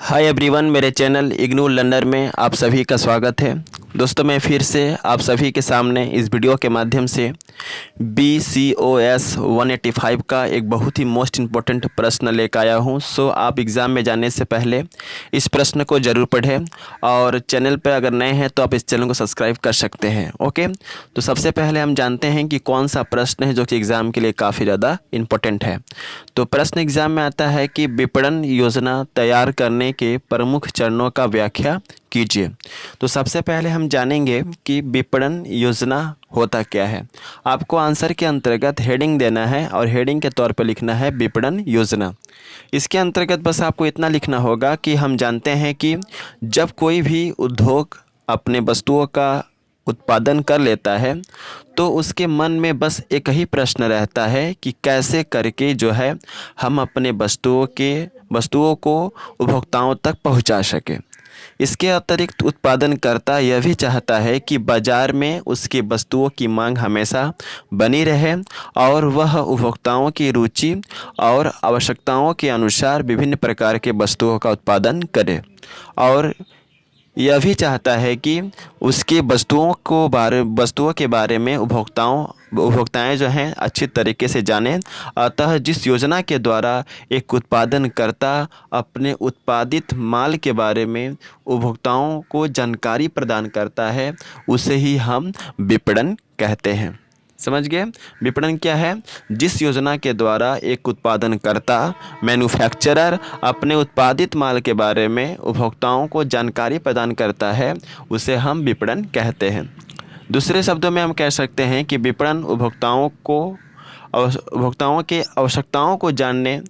Hi everyone, मेरे channel IGNOU learner में आप सभी का स्वागत है। दोस्तों, मैं फिर से आप सभी के सामने इस वीडियो के माध्यम से BCOS 185 का एक बहुत ही मोस्ट इम्पोर्टेंट प्रश्न लेकर आया हूं। सो आप एग्ज़ाम में जाने से पहले इस प्रश्न को ज़रूर पढ़ें और चैनल पर अगर नए हैं तो आप इस चैनल को सब्सक्राइब कर सकते हैं। ओके, तो सबसे पहले हम जानते हैं कि कौन सा प्रश्न है जो कि एग्ज़ाम के लिए काफ़ी ज़्यादा इम्पोर्टेंट है। तो प्रश्न एग्ज़ाम में आता है कि विपणन योजना तैयार करने के प्रमुख चरणों का व्याख्या कीजिए। तो सबसे पहले हम जानेंगे कि विपणन योजना होता क्या है। आपको आंसर के अंतर्गत हेडिंग देना है और हेडिंग के तौर पर लिखना है विपणन योजना। इसके अंतर्गत बस आपको इतना लिखना होगा कि हम जानते हैं कि जब कोई भी उद्योग अपने वस्तुओं का उत्पादन कर लेता है तो उसके मन में बस एक ही प्रश्न रहता है कि कैसे करके जो है हम अपने वस्तुओं को उपभोक्ताओं तक पहुंचा सकें। इसके अतिरिक्त उत्पादनकर्ता यह भी चाहता है कि बाज़ार में उसकी वस्तुओं की मांग हमेशा बनी रहे और वह उपभोक्ताओं की रुचि और आवश्यकताओं के अनुसार विभिन्न प्रकार के वस्तुओं का उत्पादन करे और यह भी चाहता है कि उसकी वस्तुओं के बारे में उपभोक्ताएं जो हैं अच्छी तरीके से जानें। अतः जिस योजना के द्वारा एक उत्पादनकर्ता अपने उत्पादित माल के बारे में उपभोक्ताओं को जानकारी प्रदान करता है उसे ही हम विपणन कहते हैं। समझ गए? विपणन क्या है? जिस योजना के द्वारा एक उत्पादनकर्ता मैन्युफैक्चरर अपने उत्पादित माल के बारे में उपभोक्ताओं को जानकारी प्रदान करता है उसे हम विपणन कहते हैं। दूसरे शब्दों में हम कह सकते हैं कि विपणन उपभोक्ताओं के आवश्यकताओं को जानने,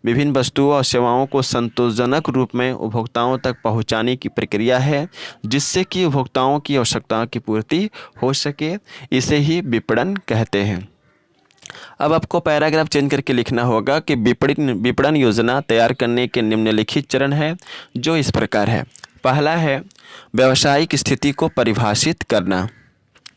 विभिन्न वस्तुओं और सेवाओं को संतोषजनक रूप में उपभोक्ताओं तक पहुंचाने की प्रक्रिया है जिससे कि उपभोक्ताओं की आवश्यकताओं की पूर्ति हो सके। इसे ही विपणन कहते हैं। अब आपको पैराग्राफ चेंज करके लिखना होगा कि विपणन योजना तैयार करने के निम्नलिखित चरण है जो इस प्रकार है। पहला है व्यावसायिक स्थिति को परिभाषित करना।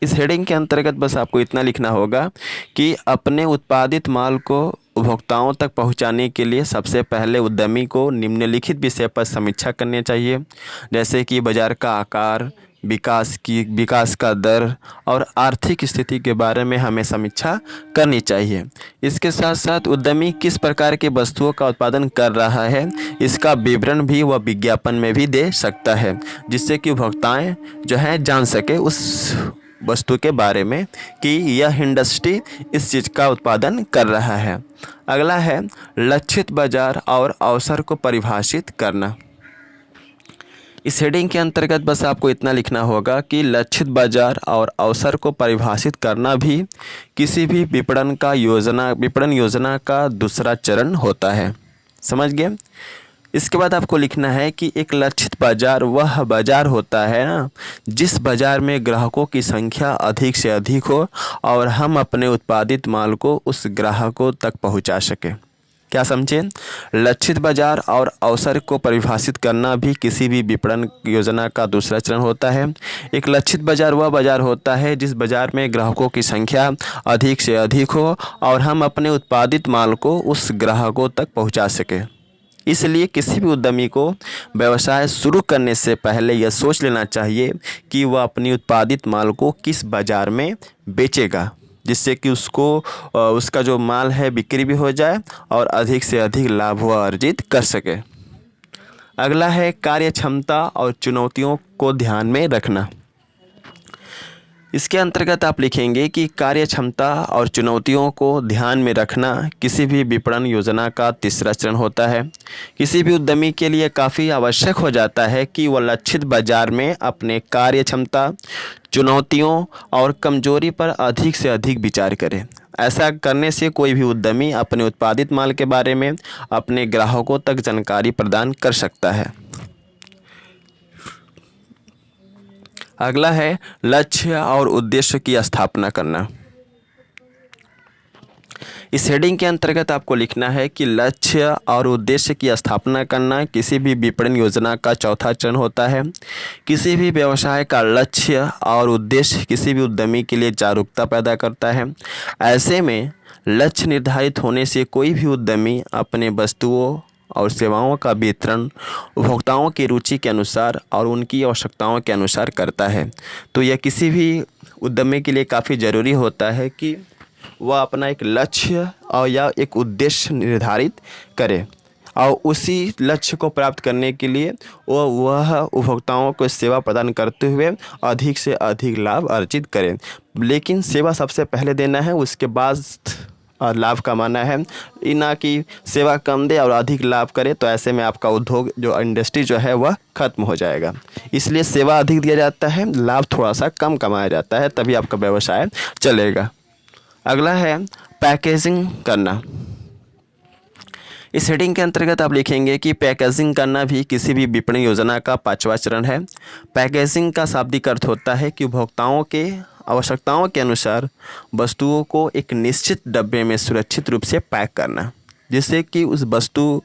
इस हेडिंग के अंतर्गत बस आपको इतना लिखना होगा कि अपने उत्पादित माल को उपभोक्ताओं तक पहुंचाने के लिए सबसे पहले उद्यमी को निम्नलिखित विषय पर समीक्षा करनी चाहिए, जैसे कि बाजार का आकार, विकास का दर और आर्थिक स्थिति के बारे में हमें समीक्षा करनी चाहिए। इसके साथ साथ उद्यमी किस प्रकार के वस्तुओं का उत्पादन कर रहा है इसका विवरण भी वह विज्ञापन में भी दे सकता है जिससे कि उपभोक्ताएं जो है जान सके उस वस्तु के बारे में कि यह इंडस्ट्री इस चीज़ का उत्पादन कर रहा है। अगला है लक्षित बाजार और अवसर को परिभाषित करना। इस हेडिंग के अंतर्गत बस आपको इतना लिखना होगा कि लक्षित बाजार और अवसर को परिभाषित करना भी किसी भी विपणन योजना का दूसरा चरण होता है। समझ गए? इसके बाद आपको लिखना है कि एक लक्षित बाजार वह बाजार होता है ना जिस बाजार में ग्राहकों की संख्या अधिक से अधिक हो और हम अपने उत्पादित माल को उस ग्राहकों तक पहुंचा सकें। क्या समझे? लक्षित बाजार और अवसर को परिभाषित करना भी किसी भी विपणन योजना का दूसरा चरण होता है। एक लक्षित बाजार वह बाजार होता है जिस बाजार में ग्राहकों की संख्या अधिक से अधिक हो और हम अपने उत्पादित माल को उस ग्राहकों तक पहुँचा सकें। इसलिए किसी भी उद्यमी को व्यवसाय शुरू करने से पहले यह सोच लेना चाहिए कि वह अपनी उत्पादित माल को किस बाज़ार में बेचेगा जिससे कि उसका जो माल है बिक्री भी हो जाए और अधिक से अधिक लाभ वह अर्जित कर सके। अगला है कार्यक्षमता और चुनौतियों को ध्यान में रखना। इसके अंतर्गत आप लिखेंगे कि कार्यक्षमता और चुनौतियों को ध्यान में रखना किसी भी विपणन योजना का तीसरा चरण होता है। किसी भी उद्यमी के लिए काफ़ी आवश्यक हो जाता है कि वह लक्षित बाजार में अपने कार्यक्षमता, चुनौतियों और कमजोरी पर अधिक से अधिक विचार करे। ऐसा करने से कोई भी उद्यमी अपने उत्पादित माल के बारे में अपने ग्राहकों तक जानकारी प्रदान कर सकता है। अगला है लक्ष्य और उद्देश्य की स्थापना करना। इस हेडिंग के अंतर्गत आपको लिखना है कि लक्ष्य और उद्देश्य की स्थापना करना किसी भी विपणन योजना का चौथा चरण होता है। किसी भी व्यवसाय का लक्ष्य और उद्देश्य किसी भी उद्यमी के लिए जागरूकता पैदा करता है। ऐसे में लक्ष्य निर्धारित होने से कोई भी उद्यमी अपने वस्तुओं और सेवाओं का वितरण उपभोक्ताओं की रुचि के अनुसार और उनकी आवश्यकताओं के अनुसार करता है। तो यह किसी भी उद्यमी के लिए काफ़ी ज़रूरी होता है कि वह अपना एक लक्ष्य और या एक उद्देश्य निर्धारित करे और उसी लक्ष्य को प्राप्त करने के लिए वह उपभोक्ताओं को सेवा प्रदान करते हुए अधिक से अधिक लाभ अर्जित करें। लेकिन सेवा सबसे पहले देना है, उसके बाद और लाभ कमाना है, ना कि सेवा कम दे और अधिक लाभ करे। तो ऐसे में आपका उद्योग जो इंडस्ट्री जो है वह खत्म हो जाएगा। इसलिए सेवा अधिक दिया जाता है, लाभ थोड़ा सा कम कमाया जाता है, तभी आपका व्यवसाय चलेगा। अगला है पैकेजिंग करना। इस हेडिंग के अंतर्गत आप लिखेंगे कि पैकेजिंग करना भी किसी भी विपणन योजना का 5वां चरण है। पैकेजिंग का शाब्दिक अर्थ होता है कि उपभोक्ताओं के आवश्यकताओं के अनुसार वस्तुओं को एक निश्चित डब्बे में सुरक्षित रूप से पैक करना, जिससे कि उस वस्तु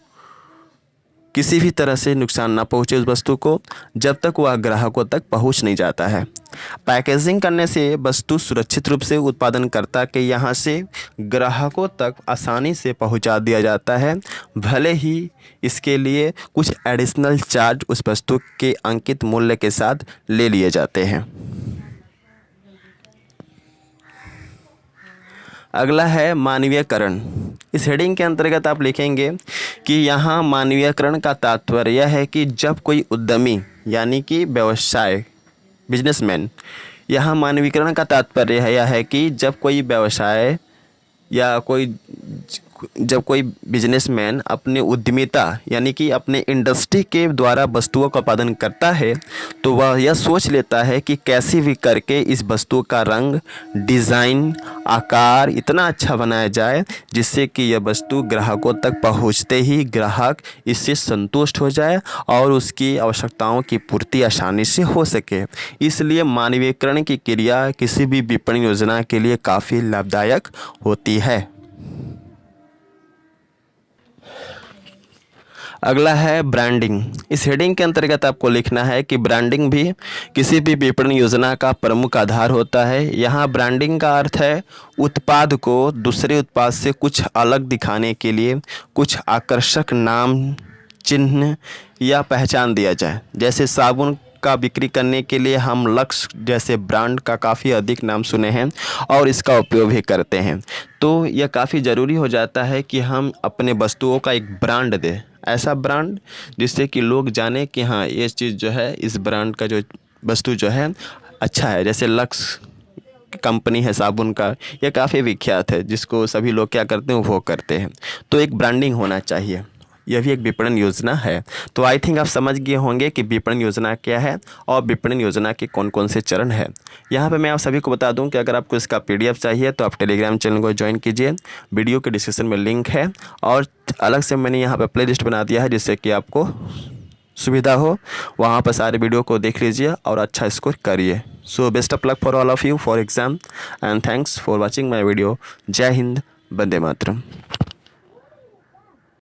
किसी भी तरह से नुकसान ना पहुँचे उस वस्तु को, जब तक वह ग्राहकों तक पहुँच नहीं जाता है। पैकेजिंग करने से वस्तु सुरक्षित रूप से उत्पादनकर्ता के यहाँ से ग्राहकों तक आसानी से पहुँचा दिया जाता है, भले ही इसके लिए कुछ एडिशनल चार्ज उस वस्तु के अंकित मूल्य के साथ ले लिए जाते हैं। अगला है मानवीयकरण। इस हेडिंग के अंतर्गत आप लिखेंगे कि यहाँ मानवीयकरण का तात्पर्य यह है कि जब कोई उद्यमी यानी कि व्यवसाय बिजनेसमैन, यहाँ मानवीकरण का तात्पर्य यह है कि जब कोई व्यवसाय या जब कोई बिजनेसमैन अपने उद्यमिता यानी कि अपने इंडस्ट्री के द्वारा वस्तुओं का उत्पादन करता है, तो वह यह सोच लेता है कि कैसे भी करके इस वस्तु का रंग, डिज़ाइन, आकार इतना अच्छा बनाया जाए जिससे कि यह वस्तु ग्राहकों तक पहुंचते ही ग्राहक इससे संतुष्ट हो जाए और उसकी आवश्यकताओं की पूर्ति आसानी से हो सके। इसलिए मानवीकरण की क्रिया किसी भी विपणन योजना के लिए काफ़ी लाभदायक होती है। अगला है ब्रांडिंग। इस हेडिंग के अंतर्गत आपको लिखना है कि ब्रांडिंग भी किसी भी विपणन योजना का प्रमुख आधार होता है। यहाँ ब्रांडिंग का अर्थ है उत्पाद को दूसरे उत्पाद से कुछ अलग दिखाने के लिए कुछ आकर्षक नाम, चिन्ह या पहचान दिया जाए। जैसे साबुन का बिक्री करने के लिए हम लक्स जैसे ब्रांड का काफ़ी अधिक नाम सुने हैं और इसका उपयोग भी करते हैं। तो यह काफ़ी ज़रूरी हो जाता है कि हम अपने वस्तुओं का एक ब्रांड दें, ऐसा ब्रांड जिससे कि लोग जाने कि हाँ ये चीज़ जो है, इस ब्रांड का जो वस्तु जो है अच्छा है। जैसे लक्स कंपनी है साबुन का, यह काफ़ी विख्यात है, जिसको सभी लोग क्या करते हैं, उपभोग करते हैं। तो एक ब्रांडिंग होना चाहिए, यह भी एक विपणन योजना है। तो आई थिंक आप समझ गए होंगे कि विपणन योजना क्या है और विपणन योजना के कौन कौन से चरण हैं। यहाँ पे मैं आप सभी को बता दूं कि अगर आपको इसका PDF चाहिए तो आप टेलीग्राम चैनल को ज्वाइन कीजिए, वीडियो के डिस्क्रिप्शन में लिंक है और अलग से मैंने यहाँ पे प्लेलिस्ट बना दिया है जिससे कि आपको सुविधा हो। वहाँ पर सारे वीडियो को देख लीजिए और अच्छा स्कोर करिए। So best of luck for all of you for exam and thanks for watching my video. जय हिंद, वंदे मातरम।